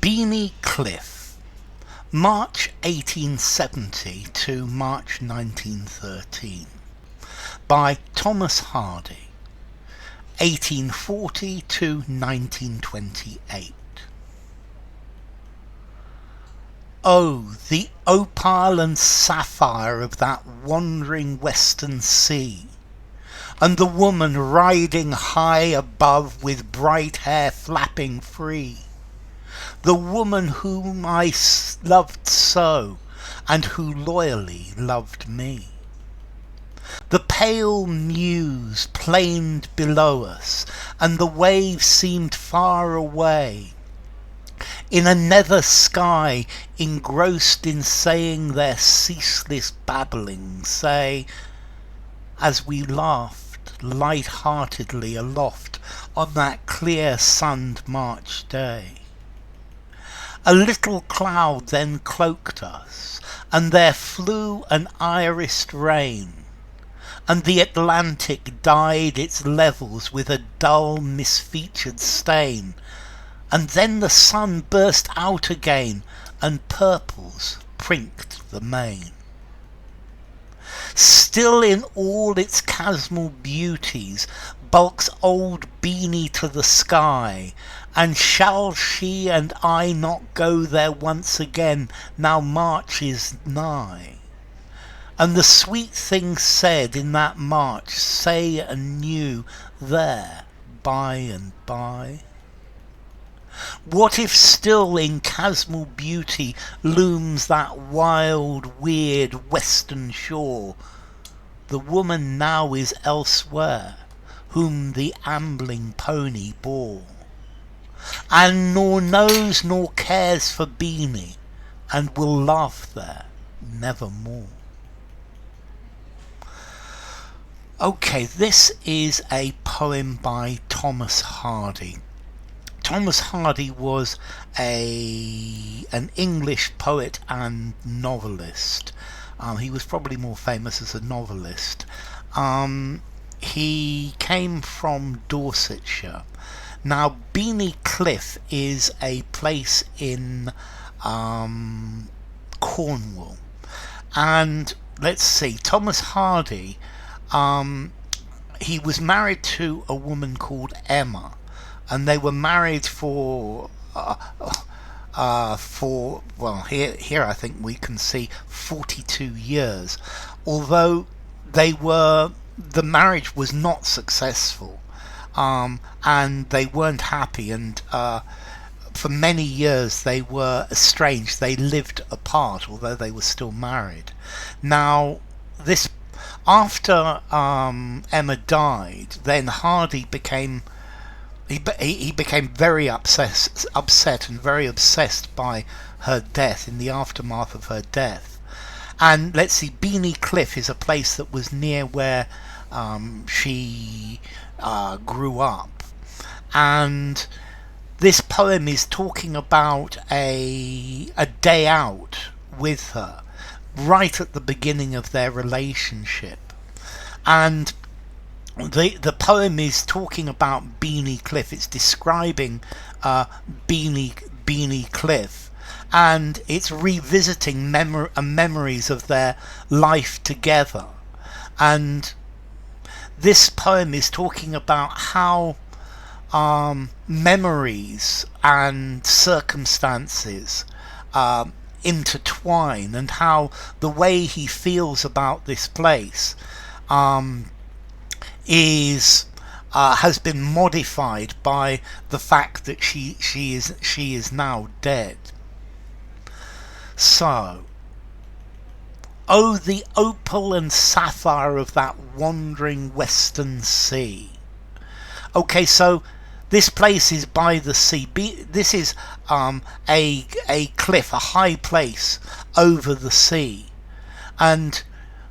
Beeny Cliff, March 1870 to March 1913, by Thomas Hardy, 1840 to 1928. Oh, the opal and sapphire of that wandering western sea, and the woman riding high above with bright hair flapping free. The woman whom I loved so, and who loyally loved me. The pale mews planed below us, and the waves seemed far away, in a nether sky engrossed in saying their ceaseless babbling, say, as we laughed light-heartedly aloft on that clear sunned March day. A little cloud then cloaked us, and there flew an irised rain, and the Atlantic dyed its levels with a dull misfeatured stain, and then the sun burst out again, and purples prinked the main. Still in all its chasmal beauties bulks old Beeny to the sky, and shall she and I not go there once again, now March is nigh? And the sweet things said in that March say anew there by and by. What if still in chasmal beauty looms that wild, weird western shore? The woman now is elsewhere, whom the ambling pony bore, and nor knows nor cares for Beeny, and will laugh there nevermore. Okay, this is a poem by Thomas Hardy. Thomas Hardy was an English poet and novelist. He was probably more famous as a novelist. He came from Dorsetshire. Now, Beeny Cliff is a place in Cornwall. And let's see, Thomas Hardy, he was married to a woman called Emma, and they were married for well, here I think we can see 42 years, although the marriage was not successful, and they weren't happy, and for many years they were estranged. They lived apart, although they were still married. Now, this after Emma died, then Hardy became very upset and very obsessed by her death, in the aftermath of her death. And let's see, Beeny Cliff is a place that was near where she grew up. And this poem is talking about a day out with her, right at the beginning of their relationship. And the poem is talking about Beeny Cliff. It's describing Beeny Cliff, and it's revisiting memories of their life together. And this poem is talking about how memories and circumstances intertwine, and how the way he feels about this place has been modified by the fact that she is now dead. So, oh, the opal and sapphire of that wandering western sea. Okay, so this place is by the sea. This is a cliff, a high place over the sea, and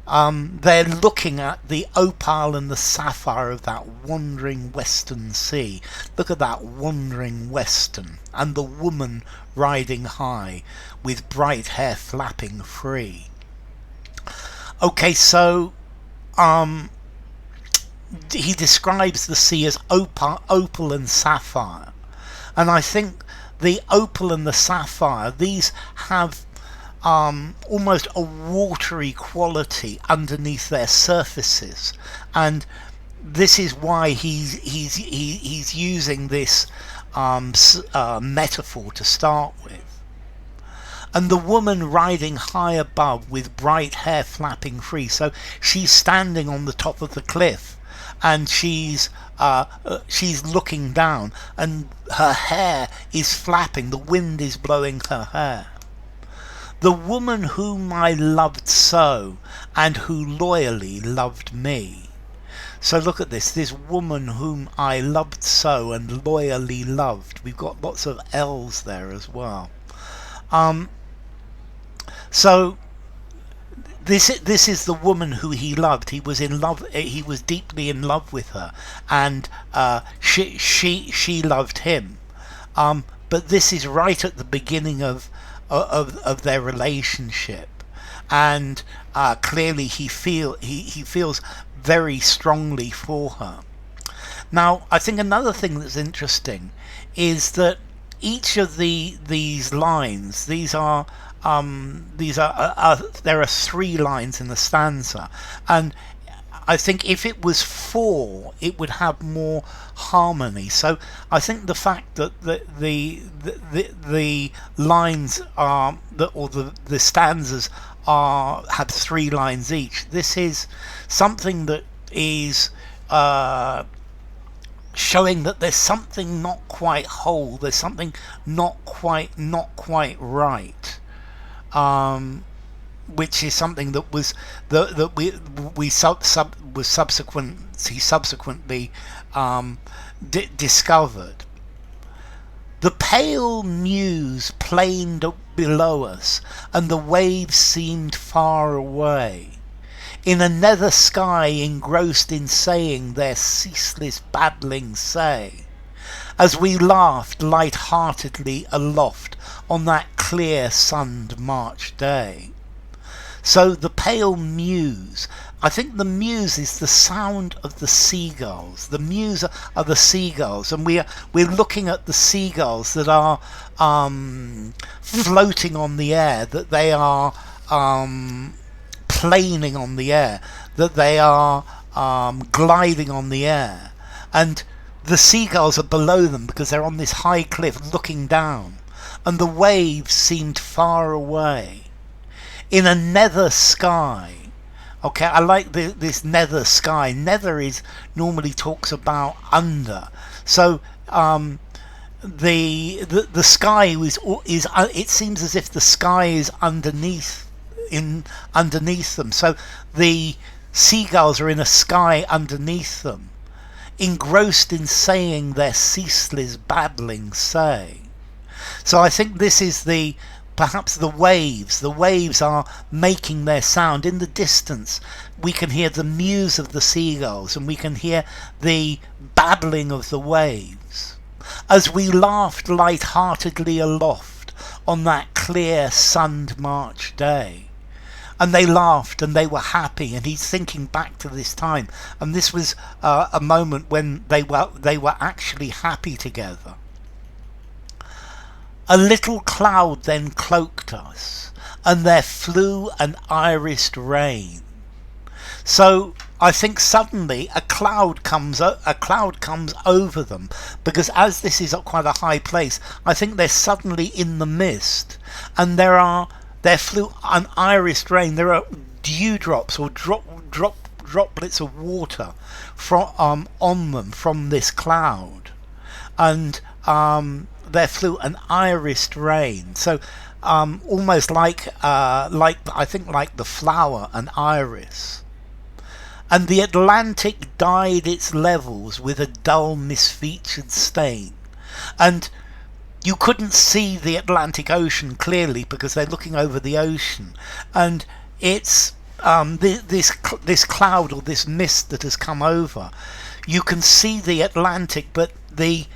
they're looking at the opal and the sapphire of that wandering western sea. Look at that wandering western, and the woman riding high with bright hair flapping free. Okay, so he describes the sea as opal and sapphire, and I think the opal and the sapphire, these have almost a watery quality underneath their surfaces, and this is why he's using this metaphor to start with. And the woman riding high above with bright hair flapping free. So she's standing on the top of the cliff, and she's looking down, and her hair is flapping. The wind is blowing her hair. The woman whom I loved so, and who loyally loved me. So look at this woman whom I loved so and loyally loved. We've got lots of L's there as well. So this is the woman who he loved. He was in love. He was deeply in love with her, and she loved him. But this is right at the beginning of their relationship, and clearly he feels very strongly for her. Now, I think another thing that's interesting is that each of these lines, there are 3 lines in the stanza, and I think if it was 4, it would have more harmony. So I think the fact that the lines are the stanzas have 3 lines each. This is something that is showing that there's something not quite whole. There's something not quite right. Which is something that was he subsequently discovered. The pale mews planed below us, and the waves seemed far away, in a nether sky engrossed in saying their ceaseless babbling say, as we laughed light-heartedly aloft on that clear sunned March day. So the pale mews, I think the mews is the sound of the seagulls. The mews are the seagulls, and we're looking at the seagulls that are floating on the air, that they are planing on the air, that they are gliding on the air, and the seagulls are below them because they're on this high cliff looking down, and the waves seemed far away in a nether sky. Okay, I like this nether sky. Nether is normally talks about under. So the sky is it seems as if the sky is underneath them. So the seagulls are in a sky underneath them, engrossed in saying their ceaseless babbling say. So I think this is perhaps the waves. The waves are making their sound. In the distance we can hear the mews of the seagulls, and we can hear the babbling of the waves, as we laughed light-heartedly aloft on that clear sunned March day. And they laughed and they were happy, and he's thinking back to this time, and this was a moment when they were actually happy together. A little cloud then cloaked us, and there flew an irised rain. So I think suddenly a cloud comes over them, because as this is quite a high place, I think they're suddenly in the mist, and there flew an irised rain. There are dewdrops or droplets of water from on them from this cloud, and there flew an irised rain. So almost like I think like the flower, an iris. And the Atlantic dyed its levels with a dull misfeatured stain. And you couldn't see the Atlantic Ocean clearly because they're looking over the ocean, and it's this cloud or this mist that has come over. You can see the Atlantic, but the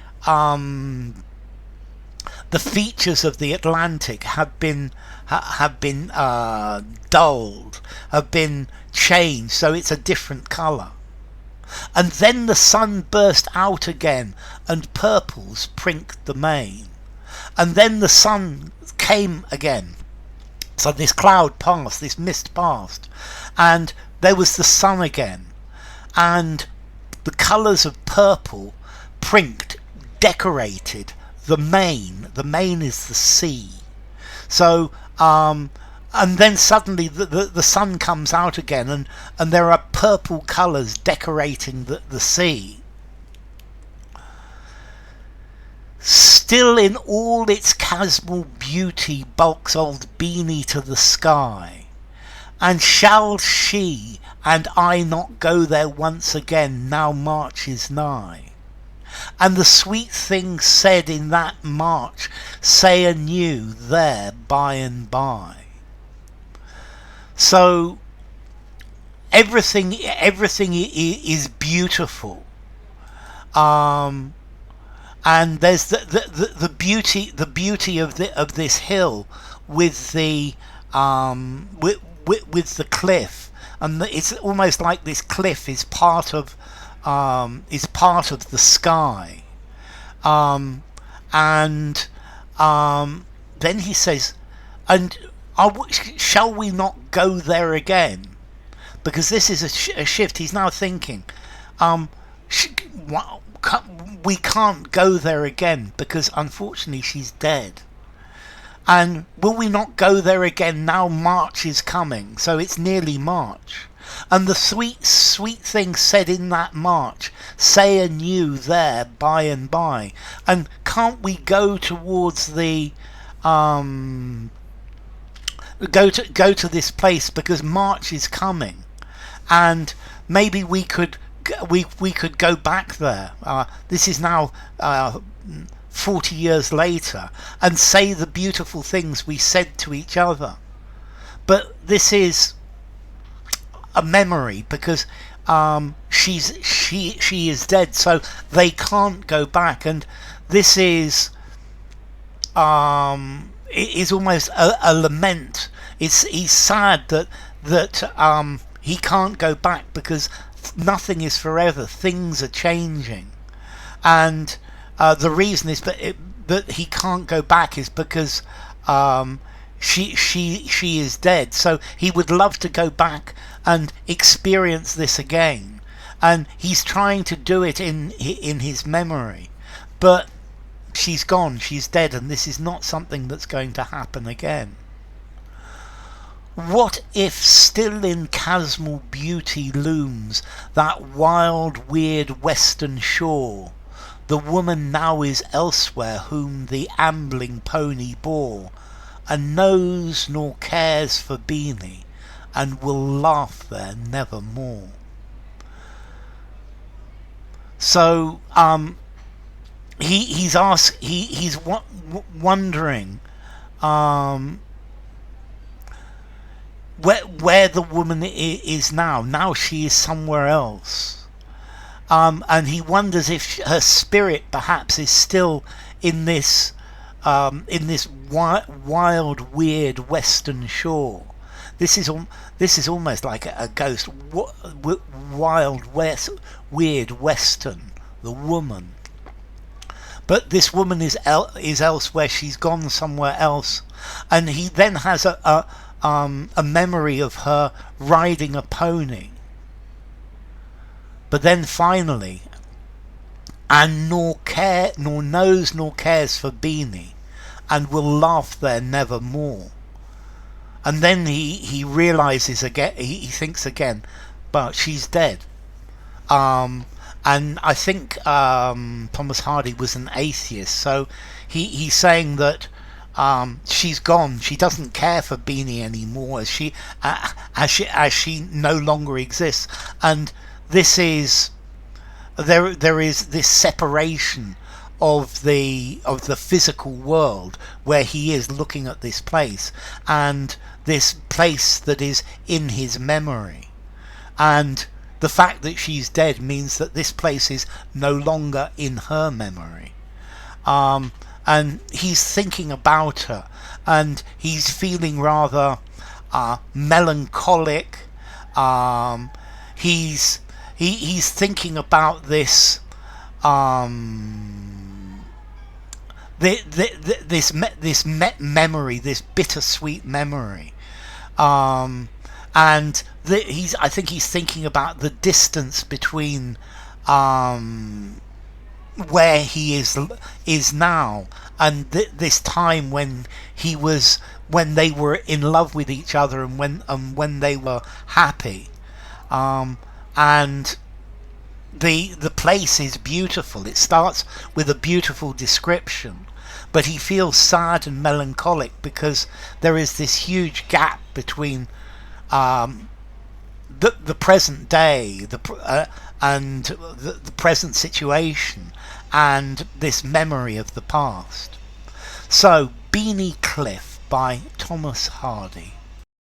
features of the Atlantic have been dulled, have been changed, so it's a different colour. And then the sun burst out again, and purples prinked the main. And then the sun came again. So this cloud passed, this mist passed, and there was the sun again. And the colours of purple, prinked, decorated the main. The main is the sea. So, and then suddenly the sun comes out again, and there are purple colours decorating the sea. Still in all its chasmal beauty bulks old Beeny to the sky. And shall she and I not go there once again, now March is nigh? And the sweet things said in that March say anew there by and by. So everything is beautiful. And there's the beauty of this hill with the with the cliff, and it's almost like this cliff is part of the sky. And then he says, and shall we not go there again? Because this is a shift. He's now thinking, we can't go there again because unfortunately she's dead. And will we not go there again now March is coming? So it's nearly March. And the sweet things said in that March say anew there by and by. And can't we go towards the go to this place because March is coming, and maybe we could go back there. This is now 40 years later, and say the beautiful things we said to each other. But this is a memory because she is dead, so they can't go back. And this is almost a lament. He's sad that he can't go back because nothing is forever. Things are changing, and the reason is that he can't go back is because she is dead. So he would love to go back and experience this again, and he's trying to do it in his memory, but she's gone, she's dead, and this is not something that's going to happen again. What if still in chasmal beauty looms that wild weird western shore? The woman now is elsewhere whom the ambling pony bore, and knows nor cares for Beeny, and will laugh there nevermore. So he's wondering where the woman is now. Now she is somewhere else, and he wonders if her spirit perhaps is still in this wild, weird western shore. This is almost like a ghost. Wild west, weird western. The woman, but this woman is elsewhere. She's gone somewhere else, and he then has a memory of her riding a pony. But then finally, and nor knows nor cares for Beeny, and will laugh there nevermore. And then he realizes again, he thinks again, but she's dead. And I think Thomas Hardy was an atheist, so he's saying that she's gone. She doesn't care for Beeny anymore, as she no longer exists. And this is there is this separation of the physical world where he is looking at this place, and this place that is in his memory. And the fact that she's dead means that this place is no longer in her memory. And he's thinking about her, and he's feeling rather melancholic. He's thinking about this Memory, this bittersweet memory, um, and I think he's thinking about the distance between um, where he is now and this time when they were in love with each other, and when they were happy, um, and the place is beautiful. It starts with a beautiful description, but he feels sad and melancholic because there is this huge gap between um, the present day, and the present situation, and this memory of the past. So, Beeny Cliff by Thomas Hardy.